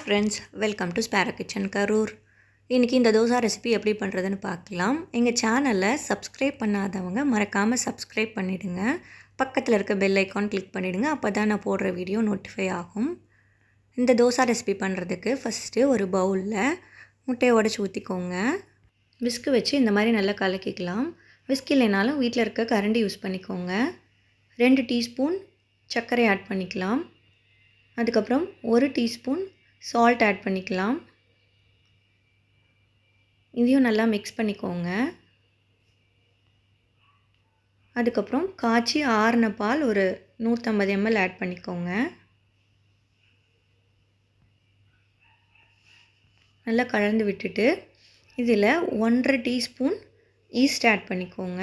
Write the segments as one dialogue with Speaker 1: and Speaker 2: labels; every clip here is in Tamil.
Speaker 1: Friends, welcome to Sparrow kitchen Karur. இன்றைக்கி இந்த தோசை ரெசிபி எப்படி பண்ணுறதுன்னு பார்க்கலாம். எங்கள் சேனலை சப்ஸ்கிரைப் பண்ணாதவங்க மறக்காமல் சப்ஸ்கிரைப் பண்ணிவிடுங்க. பக்கத்தில் இருக்க பெல் ஐக்கான் கிளிக் பண்ணிவிடுங்க. அப்போ தான் நான் போடுற வீடியோ நோட்டிஃபை ஆகும். இந்த தோசை ரெசிபி பண்ணுறதுக்கு ஃபஸ்ட்டு ஒரு பவுலில் முட்டையை உடச்சி ஊற்றிக்கோங்க. விஸ்கு வச்சு இந்த மாதிரி நல்லா கலக்கிக்கலாம். விஸ்க் இல்லைனாலும் வீட்டில் இருக்க கரண்டி யூஸ் பண்ணிக்கோங்க. 2 டீஸ்பூன் சர்க்கரை ஆட் பண்ணிக்கலாம். அதுக்கப்புறம் 1 டீஸ்பூன் சால்ட் ஆட் பண்ணிக்கலாம். இதையும் நல்லா மிக்ஸ் பண்ணிக்கோங்க. அதுக்கப்புறம் காய்ச்சி ஆறின பால் ஒரு 150 ml ஆட் பண்ணிக்கோங்க. நல்லா கலந்து விட்டுட்டு இதில் 1.5 டீஸ்பூன் ஈஸ்ட் ஆட் பண்ணிக்கோங்க.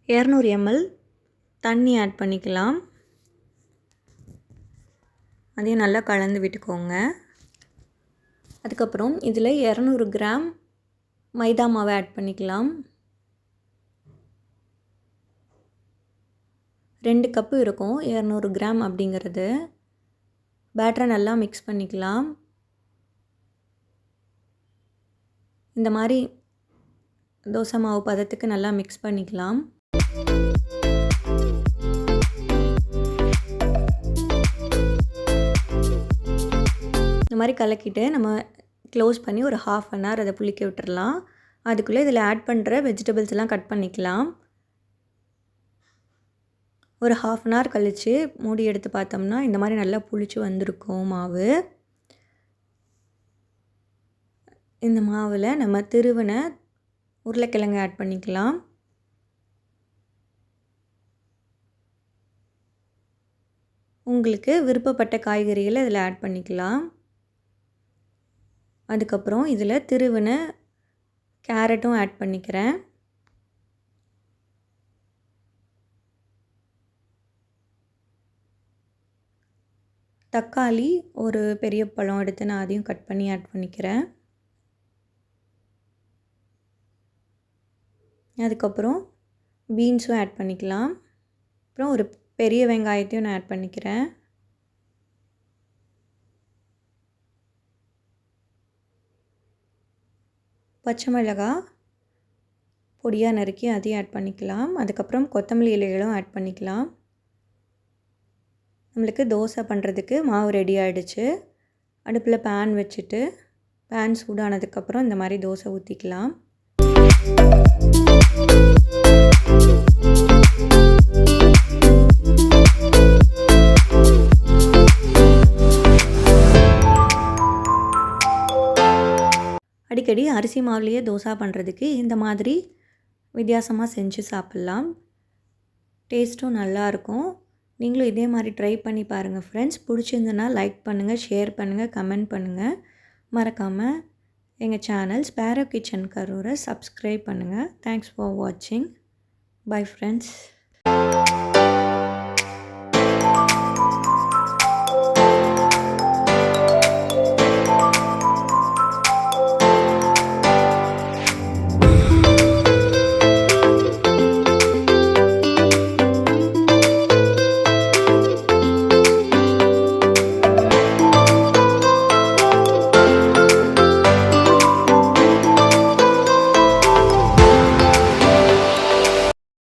Speaker 1: $200 ml தண்ணி ஆட் பண்ணிக்கலாம். அதையும் நல்லா கலந்து விட்டுக்கோங்க. அதுக்கப்புறம் இதில் 200 கிராம் மைதா மாவை ஆட் பண்ணிக்கலாம். 2 கப்பு இருக்கும் 200 கிராம் அப்படிங்கிறது. பேட்டரை நல்லா மிக்ஸ் பண்ணிக்கலாம். இந்த மாதிரி தோசை மாவு பதத்துக்கு நல்லா மிக்ஸ் பண்ணிக்கலாம். இந்த மாதிரி கலக்கிட்டு நம்ம க்ளோஸ் பண்ணி ஒரு 1/2 அன் ஹவர் அதை புளிக்க விட்டுறலாம். அதுக்குள்ளே இதில் ஆட் பண்ணுற வெஜிடபிள்ஸ் எல்லாம் கட் பண்ணிக்கலாம். ஒரு 1/2 அன் ஹவர் கழித்து மூடி எடுத்து பார்த்தோம்னா இந்த மாதிரி நல்லா புளிச்சு வந்திருக்கும் மாவு. இந்த மாவில் நம்ம திருவின உருளைக்கிழங்கு ஆட் பண்ணிக்கலாம். உங்களுக்கு விருப்பப்பட்ட காய்கறிகளை இதில் ஆட் பண்ணிக்கலாம். அதுக்கப்புறம் இதில் திருவின கேரட்டும் ஆட் பண்ணிக்கிறேன். தக்காளி ஒரு பெரிய பழம் எடுத்து நான் அதையும் கட் பண்ணி ஆட் பண்ணிக்கிறேன். அதுக்கப்புறம் பீன்ஸும் ஆட் பண்ணிக்கலாம். அப்புறம் ஒரு பெரிய வெங்காயத்தையும் நான் ஆட் பண்ணிக்கிறேன். பச்சை மிளகாய் பொடியாக நறுக்கி அதையும் ஆட் பண்ணிக்கலாம். அதுக்கப்புறம் கொத்தமல்லி இலைகளும் ஆட் பண்ணிக்கலாம். நம்மளுக்கு தோசை பண்ணுறதுக்கு மாவு ரெடி ஆகிடுச்சு. அடுப்பில் பேன் வச்சுட்டு பேன் சூடானதுக்கப்புறம் இந்த மாதிரி தோசை ஊற்றிக்கலாம். அடிக்கடி அரிசி மாவுலேயே தோசை பண்ணுறதுக்கு இந்த மாதிரி வித்தியாசமாக செஞ்சு சாப்பிட்லாம். டேஸ்ட்டும் நல்லாயிருக்கும். நீங்களும் இதே மாதிரி ட்ரை பண்ணி பாருங்கள் ஃப்ரெண்ட்ஸ். பிடிச்சிருந்ததுன்னா லைக் பண்ணுங்கள், ஷேர் பண்ணுங்கள், கமெண்ட் பண்ணுங்கள். மறக்காமல் எங்கள் சேனல் ஸ்பேரோ கிச்சன் கரூரை சப்ஸ்கிரைப் பண்ணுங்கள். தேங்க்ஸ் ஃபார் வாட்சிங். Bye friends.